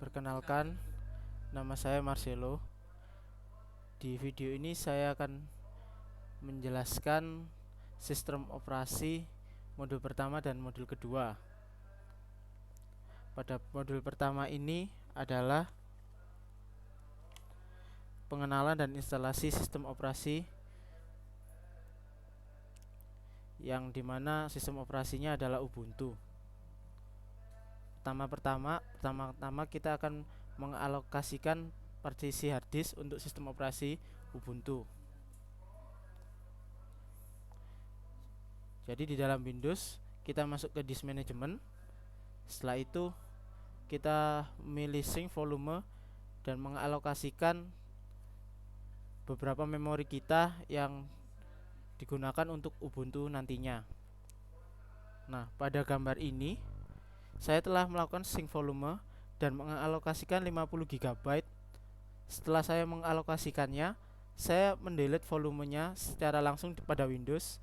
Perkenalkan, nama saya Marcelo. Di video ini saya akan menjelaskan sistem operasi modul pertama dan modul kedua. Pada modul pertama ini adalah pengenalan dan instalasi sistem operasi, yang dimana sistem operasinya adalah Ubuntu. Pertama-tama kita akan mengalokasikan partisi harddisk untuk sistem operasi Ubuntu. Jadi di dalam Windows kita masuk ke disk management. Setelah itu kita memilih sync volume dan mengalokasikan beberapa memori kita yang digunakan untuk Ubuntu nantinya. Nah, pada gambar ini saya telah melakukan sync volume dan mengalokasikan 50 GB. Setelah saya mengalokasikannya, saya mendelete volumenya secara langsung pada Windows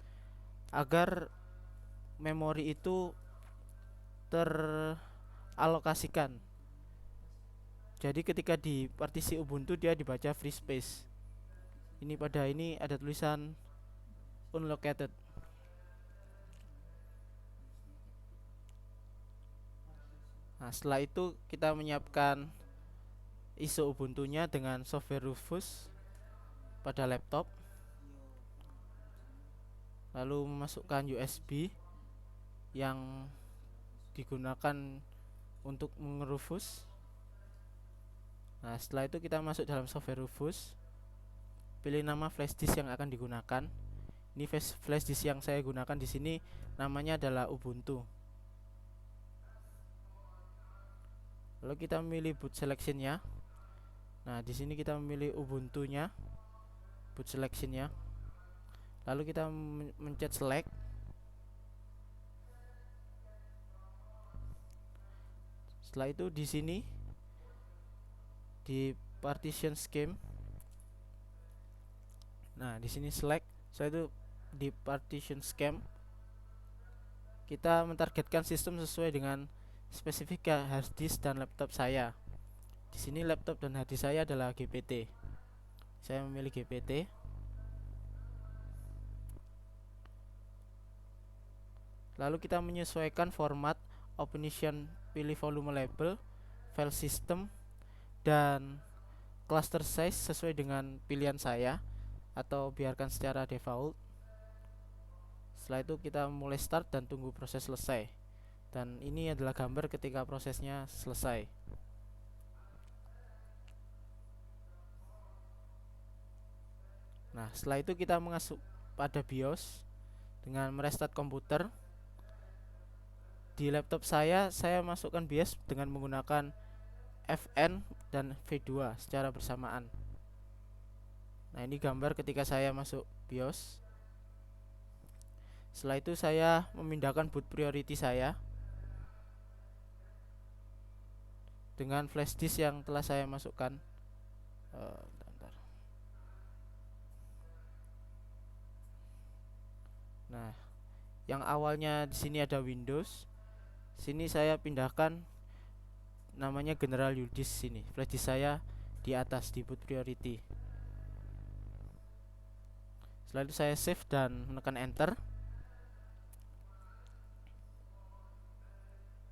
agar memori itu teralokasikan. Jadi ketika di partisi Ubuntu dia dibaca free space. Pada ini ada tulisan unallocated. Nah, setelah itu kita menyiapkan ISO Ubuntunya dengan software Rufus pada laptop, lalu memasukkan USB yang digunakan untuk mengerufus. Nah, setelah itu kita masuk dalam software Rufus, pilih nama flash disk yang akan digunakan. Ini flash disk yang saya gunakan di sini namanya adalah Ubuntu. Lalu kita memilih boot selectionnya. Nah, di sini kita memilih Ubuntunya, boot selectionnya. Lalu kita mencet select. Setelah itu di sini di partition scheme. Nah, di sini select. Setelah itu di partition scheme kita mentargetkan sistem sesuai dengan spesifika harddisk dan laptop saya. Di sini laptop dan harddisk saya adalah GPT. Saya memilih GPT. Lalu kita menyesuaikan format option, pilih volume label, file system, dan cluster size sesuai dengan pilihan saya atau biarkan secara default. Setelah itu kita mulai start dan tunggu proses selesai. Dan ini adalah gambar ketika prosesnya selesai. Nah, setelah itu kita masuk pada BIOS dengan merestart komputer. Di laptop saya masukkan BIOS dengan menggunakan Fn dan V2 secara bersamaan. Nah, ini gambar ketika saya masuk BIOS. Setelah itu saya memindahkan boot priority saya dengan flash disk yang telah saya masukkan. Nah, yang awalnya di sini ada Windows, sini saya pindahkan namanya General UDISK. Sini flash disk saya di atas di boot priority. Setelah itu saya save dan menekan enter.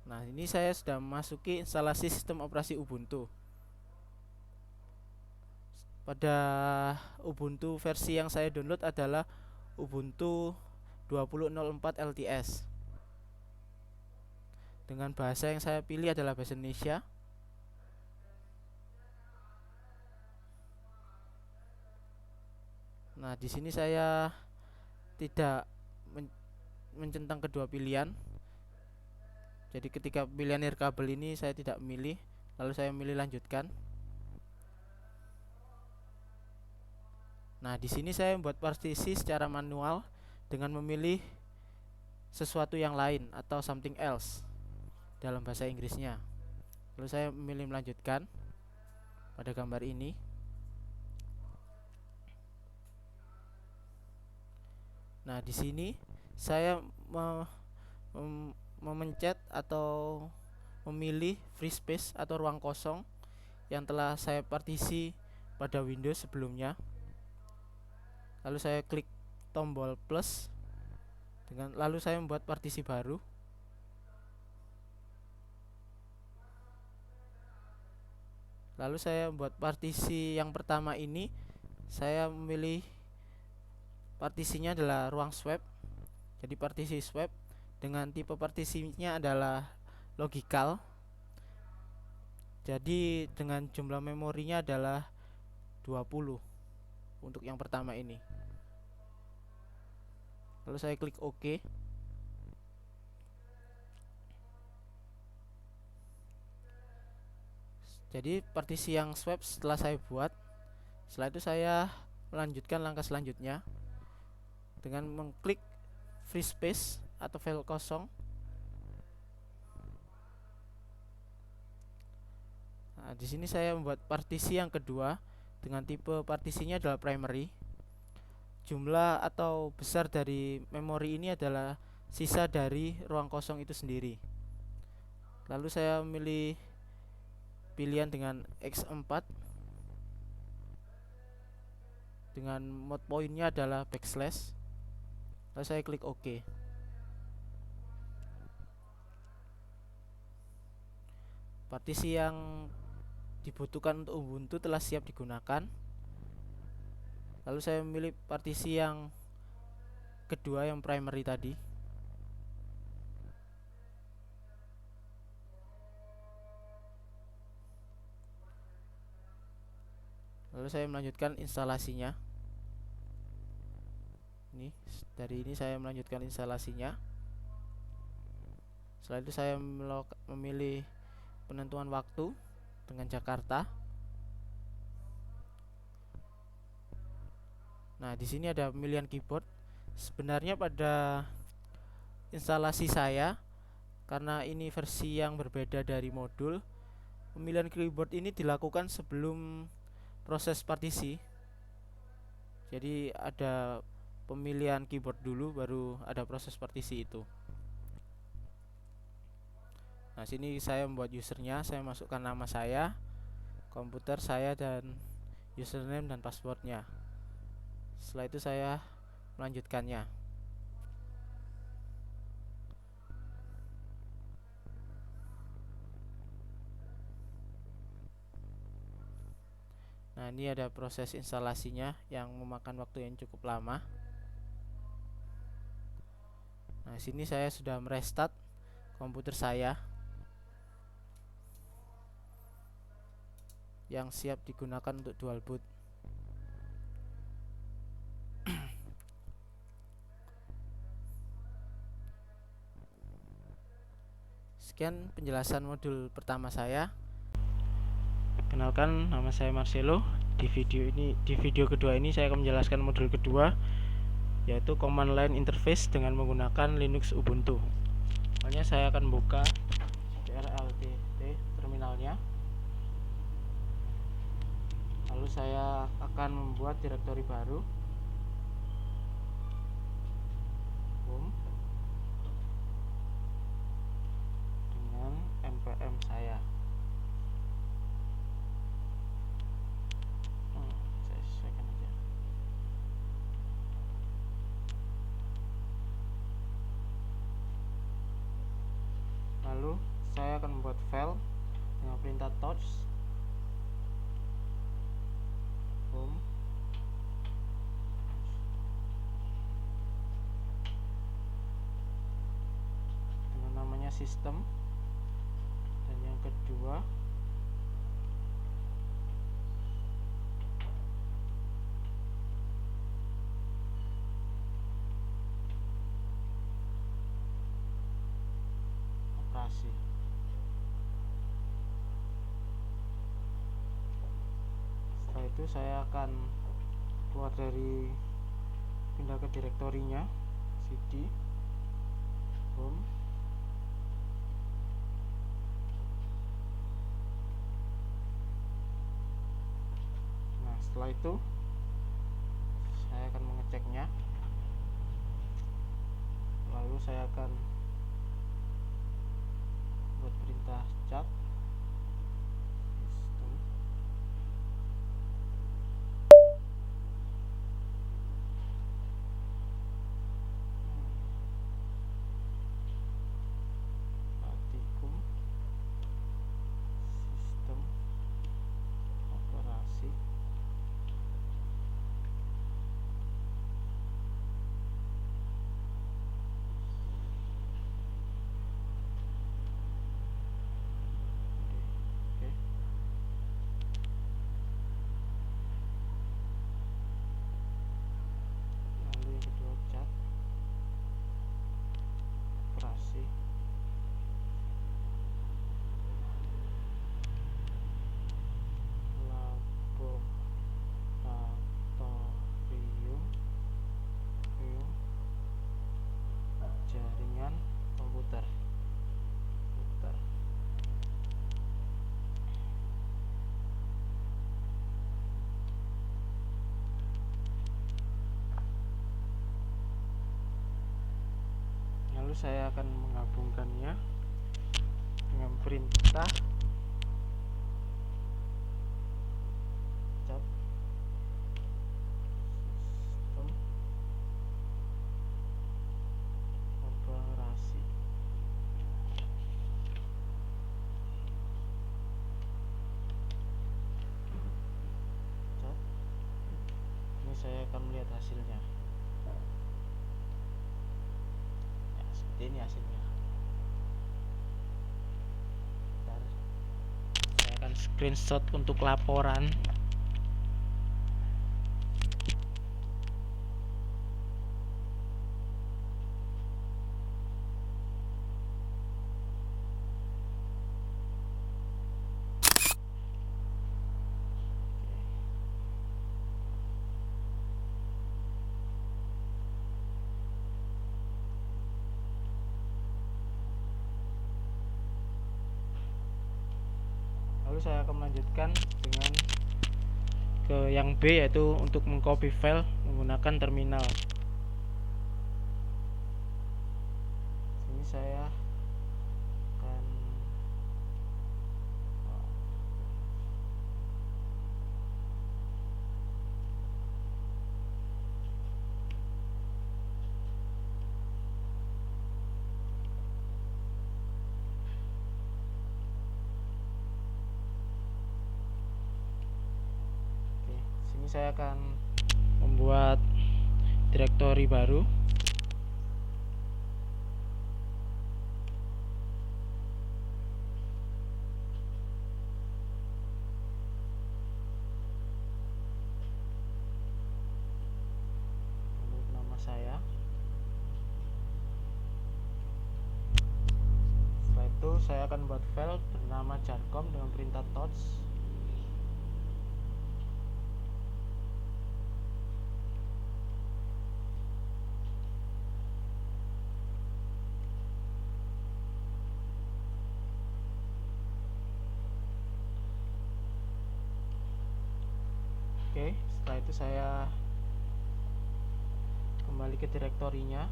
Nah, ini saya sudah memasuki instalasi sistem operasi Ubuntu. Pada Ubuntu versi yang saya download adalah Ubuntu 20.04 LTS. Dengan bahasa yang saya pilih adalah bahasa Indonesia. Nah, di sini saya tidak mencentang kedua pilihan. Jadi ketika pilihan nirkabel ini saya tidak memilih, lalu saya memilih lanjutkan. Nah, di sini saya membuat partisi secara manual dengan memilih sesuatu yang lain atau something else dalam bahasa Inggrisnya. Lalu saya memilih melanjutkan pada gambar ini. Nah, di sini saya memencet atau memilih free space atau ruang kosong yang telah saya partisi pada Windows sebelumnya. Lalu saya klik tombol plus, lalu saya membuat partisi baru. Lalu saya membuat partisi yang pertama ini, saya memilih partisinya adalah ruang swap. Jadi partisi swap dengan tipe partisinya adalah logical. Jadi dengan jumlah memorinya adalah 20 untuk yang pertama ini. Lalu saya klik OK. Jadi partisi yang swap setelah saya buat. Setelah itu saya melanjutkan langkah selanjutnya dengan mengklik free space atau file kosong. Nah, di sini saya membuat partisi yang kedua dengan tipe partisinya adalah primary. Jumlah atau besar dari memori ini adalah sisa dari ruang kosong itu sendiri. Lalu saya memilih pilihan dengan X4 dengan mode pointnya adalah backslash. Lalu saya klik OK. Partisi yang dibutuhkan untuk Ubuntu telah siap digunakan. Lalu saya memilih partisi yang kedua, yang primary tadi. Lalu saya melanjutkan instalasinya. Dari ini saya melanjutkan instalasinya. Setelah itu saya memilih penentuan waktu dengan Jakarta. Nah, di sini ada pemilihan keyboard. Sebenarnya pada instalasi saya, karena ini versi yang berbeda dari modul, pemilihan keyboard ini dilakukan sebelum proses partisi. Jadi ada pemilihan keyboard dulu, baru ada proses partisi itu. Nah, sini saya membuat usernya, saya masukkan nama saya, komputer saya, dan username dan passwordnya. Setelah itu saya melanjutkannya. Nah, ini ada proses instalasinya yang memakan waktu yang cukup lama. Nah, sini saya sudah merestart komputer saya yang siap digunakan untuk dual boot. Sekian penjelasan modul pertama saya. Kenalkan, nama saya Marcelo. Di video kedua ini saya akan menjelaskan modul kedua, yaitu command line interface dengan menggunakan Linux Ubuntu. Soalnya saya akan buka CTRL-LT terminalnya. Lalu saya akan membuat direktori baru. Home dengan npm saya. Saya sesuaikan aja. Lalu saya akan membuat file dengan perintah touch home dengan namanya sistem, dan yang kedua operasi. Setelah itu saya akan keluar dari, pindah ke direktorinya, cd home. Nah, setelah itu saya akan mengeceknya. Lalu saya akan buat perintah cat sistem. Patikum sistem operasi. Oke. Lalu yang kedua cat operasi. Laboratorium jaringan komputer. Lalu saya akan menggabungkannya dengan perintah cat sistem operasi. Cat. Ini saya akan melihat hasilnya. Ya, seperti ini hasilnya. Bentar. Saya akan screenshot untuk laporan. Lalu saya akan melanjutkan dengan ke yang B, yaitu untuk mengcopy file menggunakan terminal. Sini saya akan sini saya akan membuat direktori baru. Lalu nama saya. Setelah itu saya akan buat file bernama jarcom dengan perintah touch. Oke, setelah itu saya kembali ke direktorinya.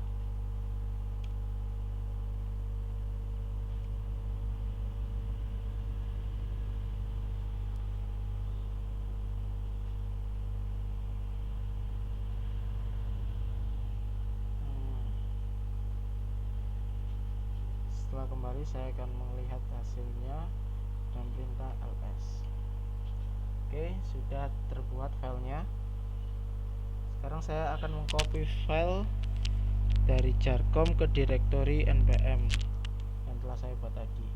Setelah kembali saya akan melihat hasilnya dan perintah ls. Oke, sudah terbuat filenya. Sekarang saya akan mengcopy file dari jarcom ke direktori npm yang telah saya buat tadi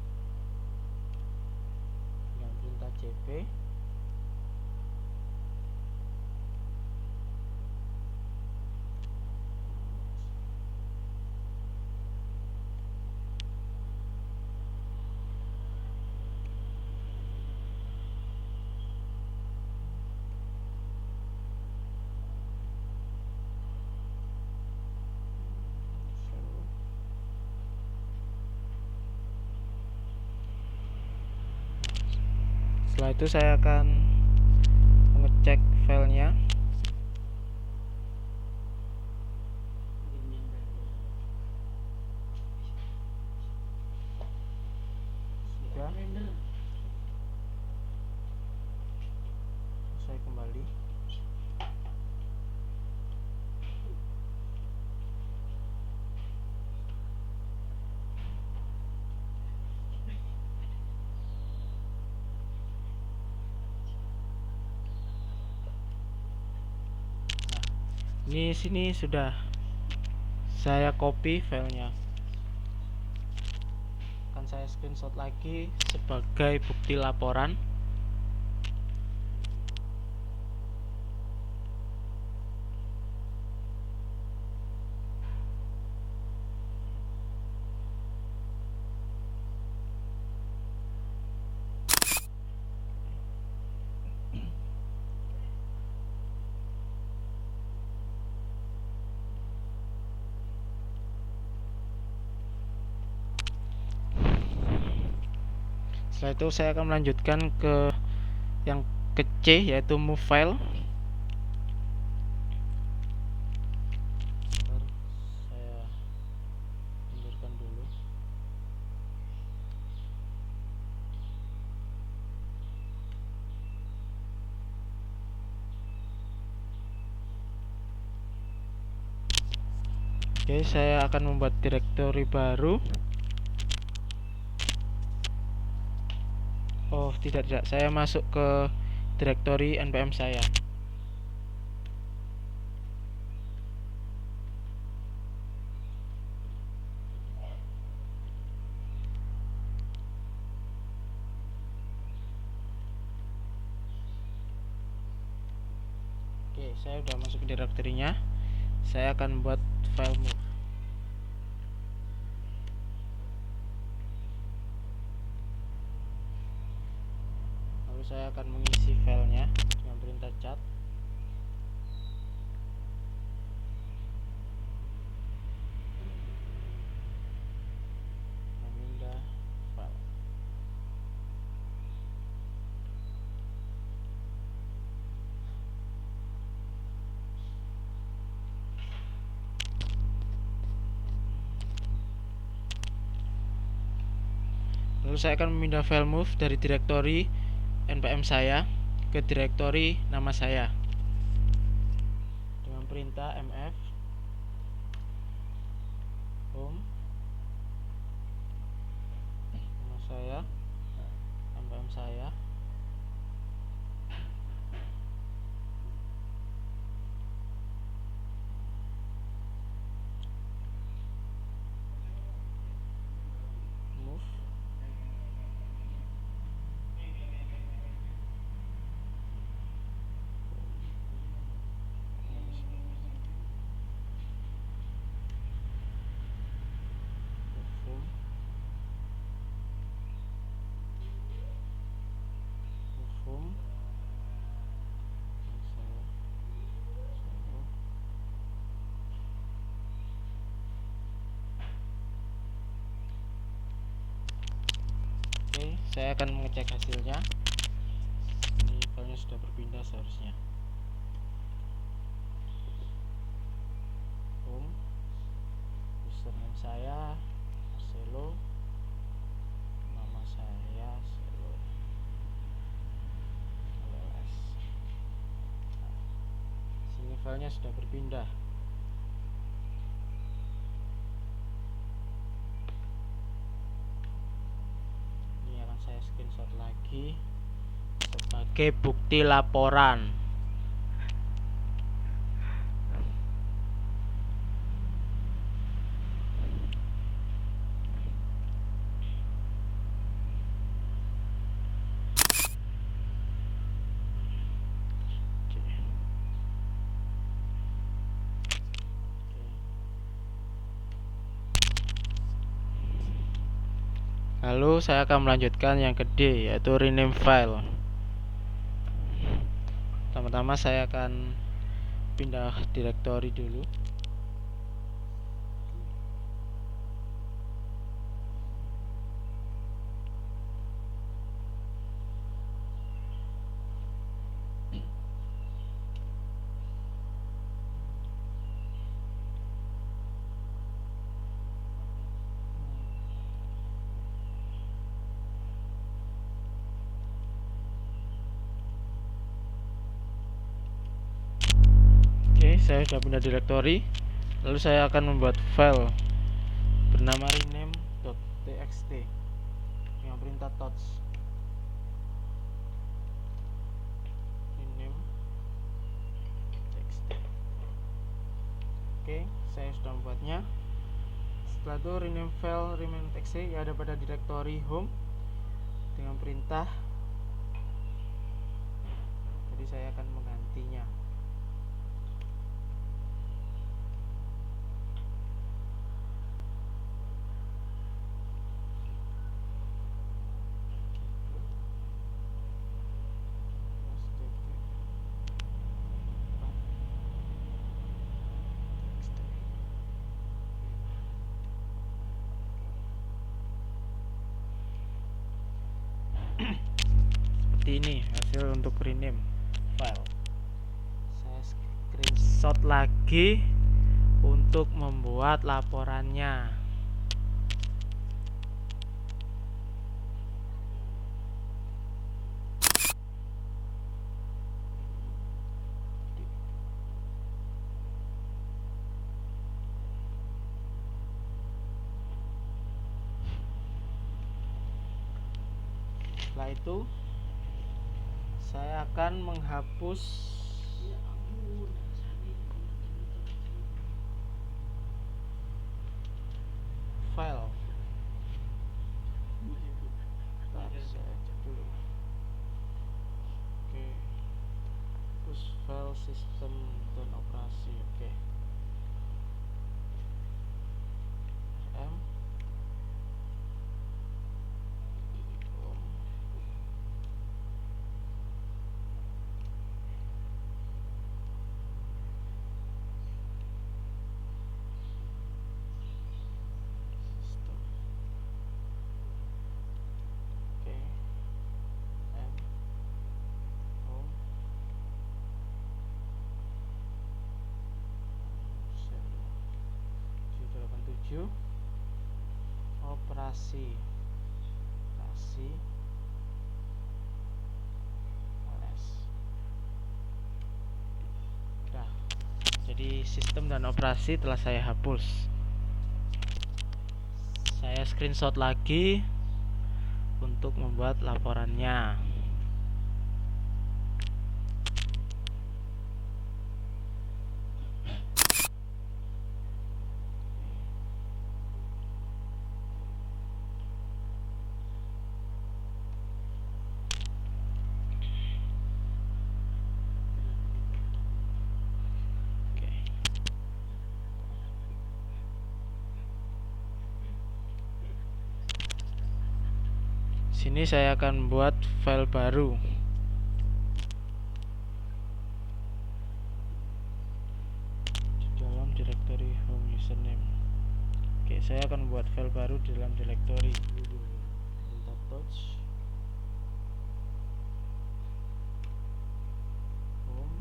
dengan perintah cp. Setelah itu saya akan mengecek filenya. Sudah, saya. Saya kembali. Ini sini sudah saya copy filenya. Akan saya screenshot lagi sebagai bukti laporan. Setelah itu saya akan melanjutkan ke yang ke C, yaitu move file. Saya mundur dulu. Oke, saya akan membuat directory baru. Oh, tidak, saya masuk ke directory npm saya. Oke, saya sudah masuk ke directory-nya. Saya akan buat file move. Lalu saya akan mengisi filenya dengan perintah cat. Memindah file. Lalu saya akan memindah file move dari directory npm saya ke directory nama saya dengan perintah mf home nama saya, npm saya, move, home, Oke, saya akan mengecek hasilnya. Ini filenya sudah berpindah seharusnya. Home, username saya Marcelo, nama saya Marcelo LLS. Sini filenya sudah berpindah. Ini akan saya screenshot lagi sebagai bukti laporan. Lalu saya akan melanjutkan yang ke D, yaitu rename file. Pertama-tama saya akan pindah directory dulu. saya sudah punya directory. Lalu saya akan membuat file bernama rename.txt dengan perintah touch. Rename.txt. Oke, saya sudah membuatnya. Setelah itu rename file rename.txt yang ada pada directory home dengan perintah. Jadi saya akan menggantinya. Seperti ini hasil untuk rename file. Saya screenshot lagi untuk membuat laporannya. Setelah itu saya akan menghapus file. Saya cek dulu. Oke, hapus file sistem dan operasi. Oke, M sistem. Oke, M home 787 operasi OS. Udah. Jadi sistem dan operasi telah saya hapus. Saya screenshot lagi untuk membuat laporannya. Oke. Sini saya akan buat file baru. Di dalam directory home username. Oke, saya akan buat file baru di dalam directory. Minta touch home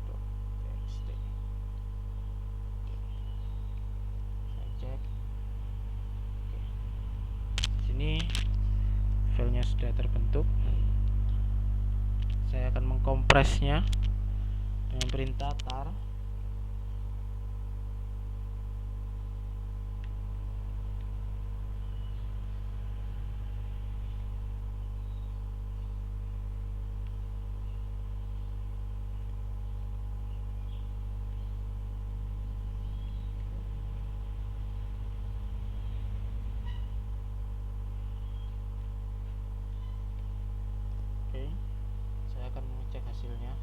xxp.txt. Saya cek. Oke. Sini filenya sudah terbentuk. Saya akan mengkompresnya dengan perintah tar. Oke, saya akan mengecek hasilnya.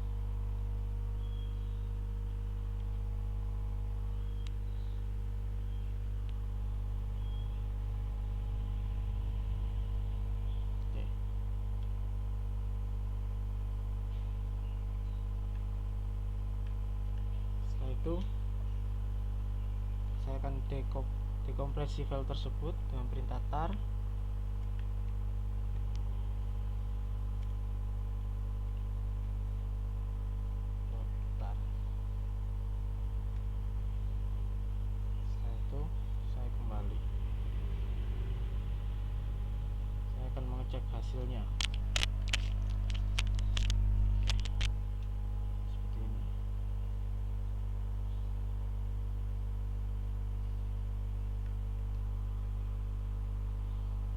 Oke. Setelah itu saya akan dekompresi file tersebut dengan perintah tar. Tar. Setelah itu hasilnya seperti ini.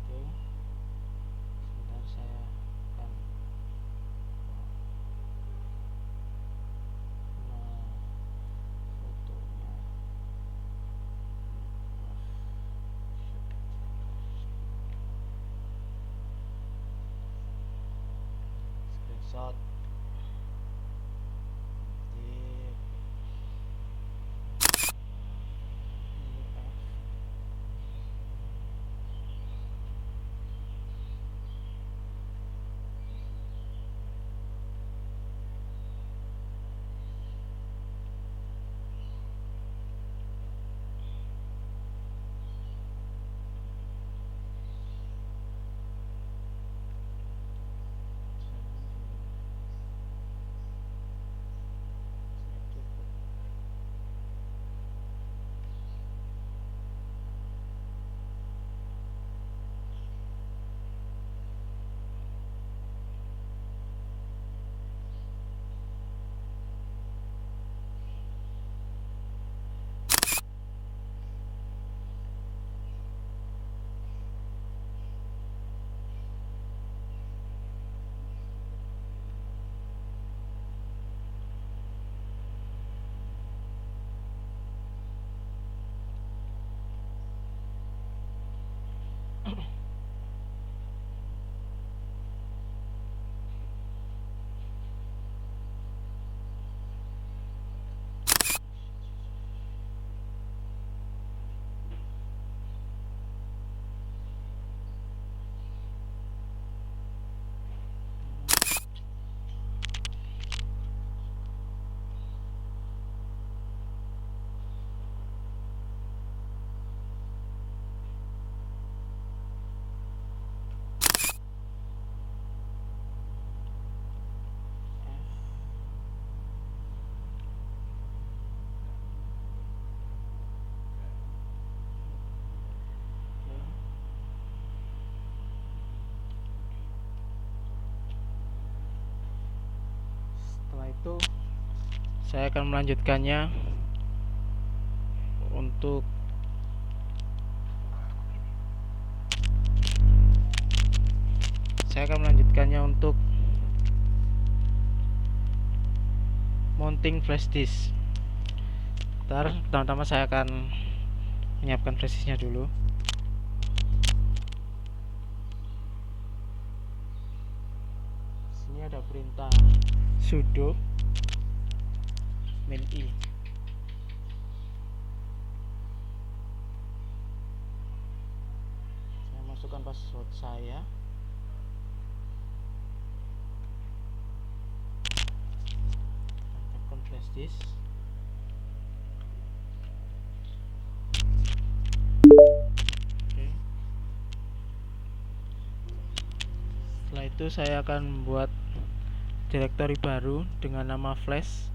Oke, sebentar saya akan fotonya. Screenshot. Setelah itu saya akan melanjutkannya untuk mounting flash disk. Ntar pertama-tama saya akan menyiapkan flash disknya dulu. Sini ada perintah sudo min i. Saya masukkan password saya. Tekan flash disk. Oke. Setelah itu saya akan membuat directory baru dengan nama flash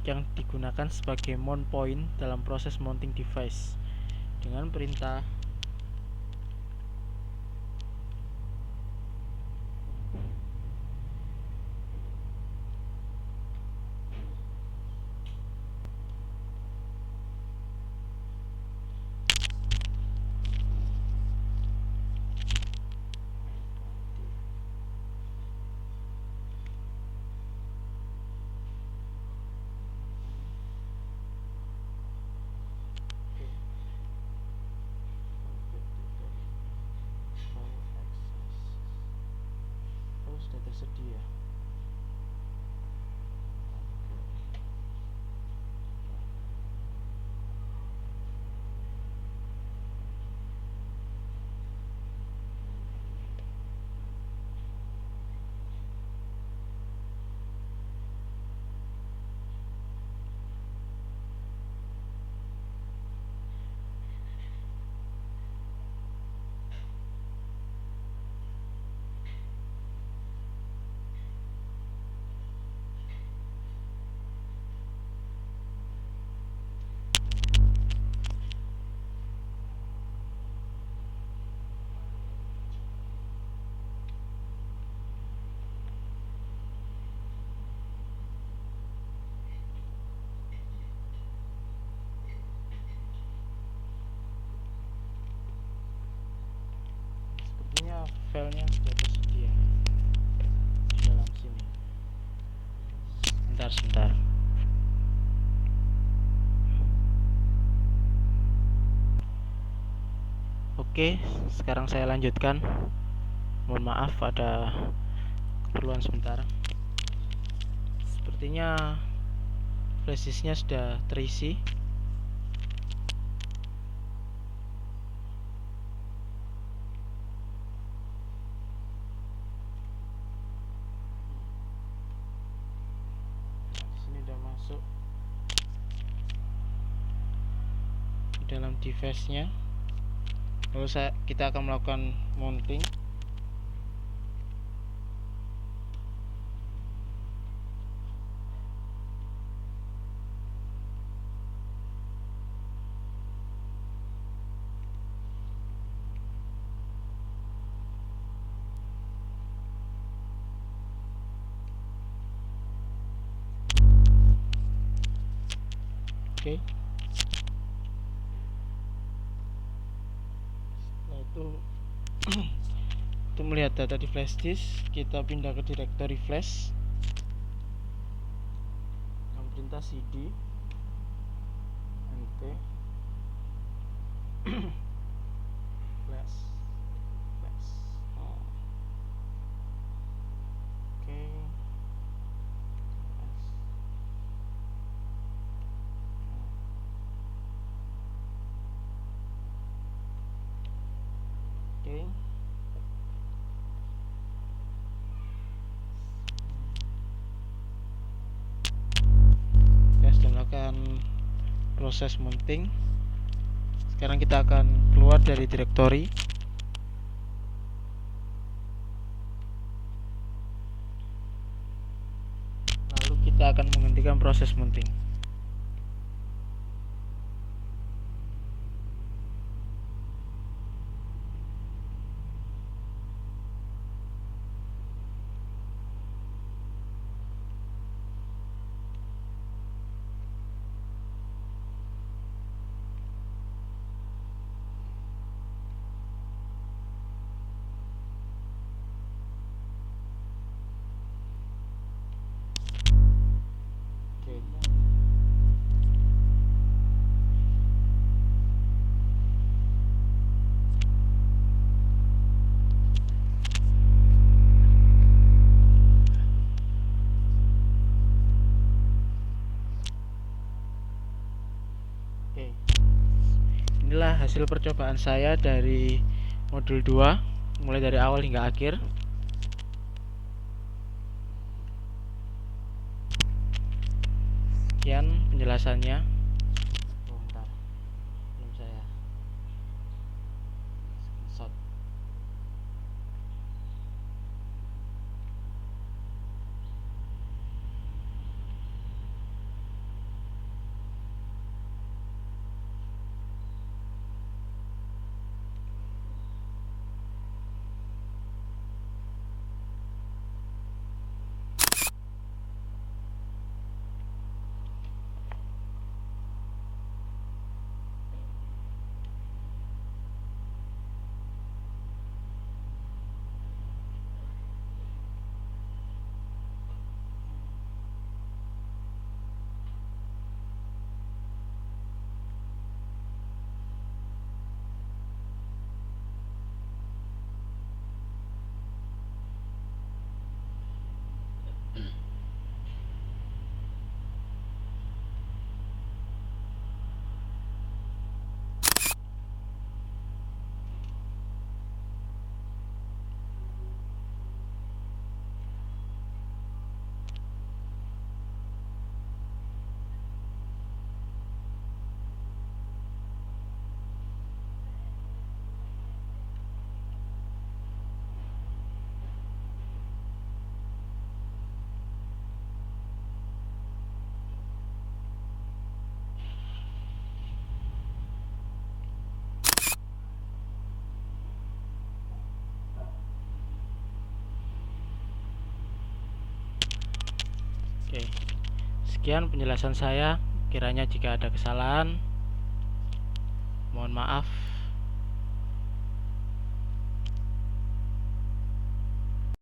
yang digunakan sebagai mount point dalam proses mounting device dengan perintah sudah tersedia. filenya sudah tersedia di dalam sini. Sebentar. Oke, sekarang saya lanjutkan. Mohon maaf ada keperluan sebentar. Sepertinya flash disknya sudah terisi. Di sini sudah masuk di dalam device-nya. Lalu kita akan melakukan mounting. Oke. Setelah itu untuk melihat data di flash disk, kita pindah ke directory flash. Dengan perintah cd nt flash. Oke. Oke. Kita sudah melakukan proses mounting. Sekarang kita akan keluar dari directory. Lalu kita akan menghentikan proses mounting. Oke. Inilah hasil percobaan saya dari modul 2, mulai dari awal hingga akhir. Sekian penjelasannya. Bentar, belum saya screenshot. Oke, sekian penjelasan saya. Kiranya jika ada kesalahan, mohon maaf.